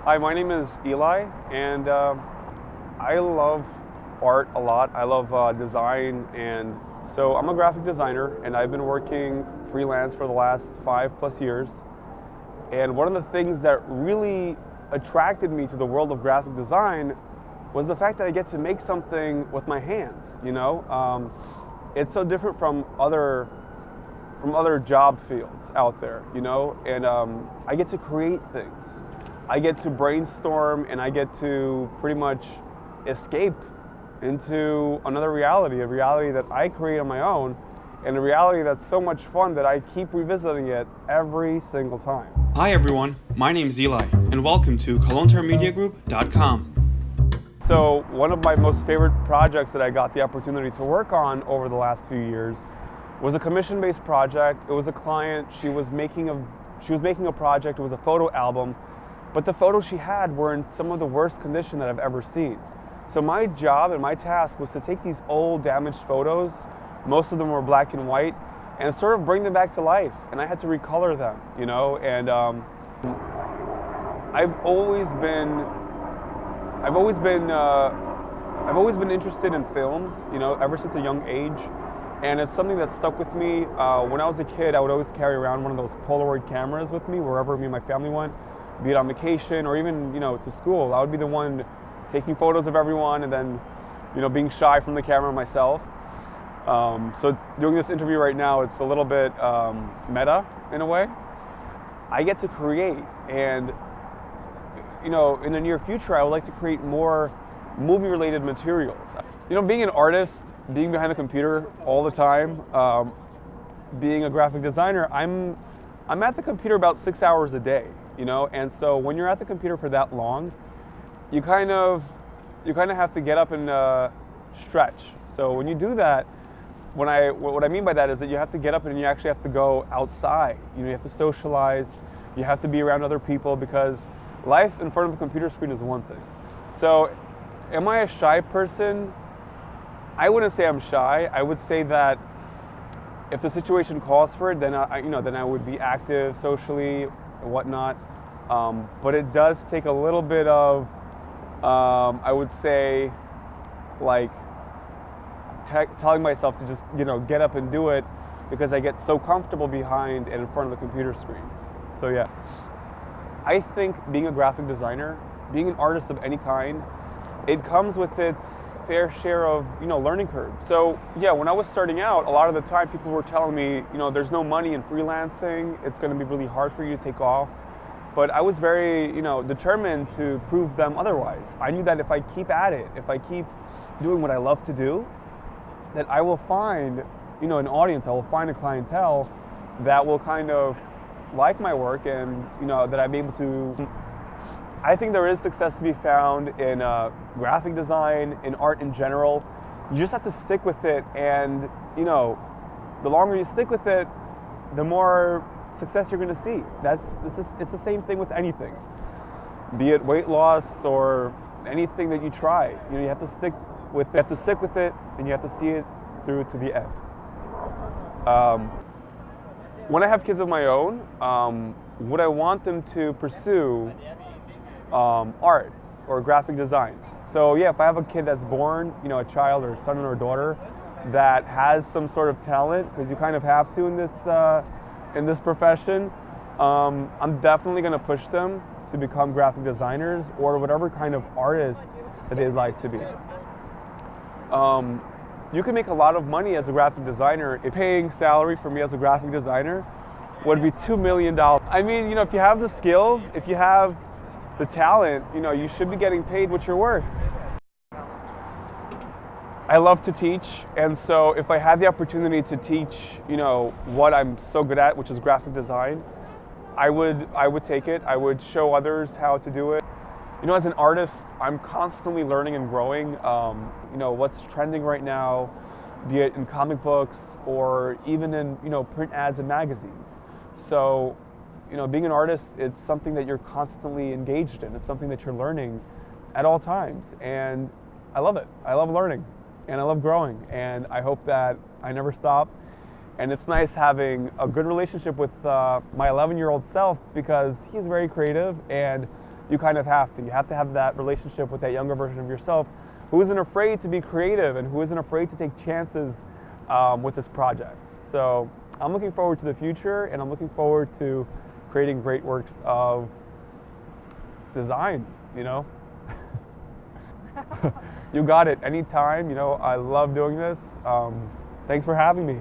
Hi, my name is Eli, and I love art a lot. I love design, and so I'm a graphic designer, and I've been working freelance for the last 5+ years. And one of the things that really attracted me to the world of graphic design was the fact that I get to make something with my hands. It's so different from other job fields out there, and I get to create things. I get to brainstorm and I get to pretty much escape into another reality, a reality that I create on my own, and a reality that's so much fun that I keep revisiting it every single time. Hi everyone, my name is Eli, and welcome to ColonTermediaGroup.com. So one of my most favorite projects that I got the opportunity to work on over the last few years was a commission-based project. It was a client, she was making a project, it was a photo album, but the photos she had were in some of the worst condition that I've ever seen. So my job and my task was to take these old damaged photos, most of them were black and white, and sort of bring them back to life. And I had to recolor them, and I've always been interested in films, ever since a young age. And it's something that stuck with me. When I was a kid, I would always carry around one of those Polaroid cameras with me wherever me and my family went, be it on vacation or even, to school. I would be the one taking photos of everyone and then, being shy from the camera myself. So doing this interview right now, it's a little bit meta in a way. I get to create, and, in the near future, I would like to create more movie-related materials. Being an artist, being behind the computer all the time, being a graphic designer, I'm at the computer about 6 hours a day, and so when you're at the computer for that long, you kind of have to get up and stretch. So when you do that, what I mean by that is that you have to get up and you actually have to go outside. You have to socialize, you have to be around other people, because life in front of a computer screen is one thing. So am I a shy person? I wouldn't say I'm shy. I would say that if the situation calls for it, then I would be active socially and whatnot. But it does take a little bit of, I would say, like telling myself to just get up and do it, because I get so comfortable behind and in front of the computer screen. So yeah, I think being a graphic designer, being an artist of any kind, it comes with its fair share of learning curve. So yeah, when I was starting out, a lot of the time people were telling me, there's no money in freelancing, it's going to be really hard for you to take off. But I was very determined to prove them otherwise. I knew that if I keep at it, if I keep doing what I love to do, that I will find an audience, I will find a clientele that will kind of like my work, and that I'm able to. I think there is success to be found in graphic design, in art in general. You just have to stick with it, and the longer you stick with it, the more success you're going to see. It's the same thing with anything, be it weight loss or anything that you try. You have to stick with it, and you have to see it through to the end. When I have kids of my own, would I want them to pursue art or graphic design? So yeah, if I have a kid that's born, a child or a son or a daughter that has some sort of talent, because you kind of have to in this profession, I'm definitely going to push them to become graphic designers or whatever kind of artists that they'd like to be. You can make a lot of money as a graphic designer. A paying salary for me as a graphic designer would be $2 million. I mean, if you have the skills, if you have the talent, you should be getting paid what you're worth. I love to teach, and so if I had the opportunity to teach, what I'm so good at, which is graphic design, I would take it. I would show others how to do it. As an artist, I'm constantly learning and growing. What's trending right now, be it in comic books or even in print ads and magazines. So, being an artist, it's something that you're constantly engaged in. It's something that you're learning at all times, and I love it. I love learning, and I love growing, and I hope that I never stop. And it's nice having a good relationship with my 11-year-old self, because he's very creative, and you kind of have to. You have to have that relationship with that younger version of yourself who isn't afraid to be creative and who isn't afraid to take chances with this project. So I'm looking forward to the future, and I'm looking forward to creating great works of design, you know? You got it, anytime, you know, I love doing this. Thanks for having me.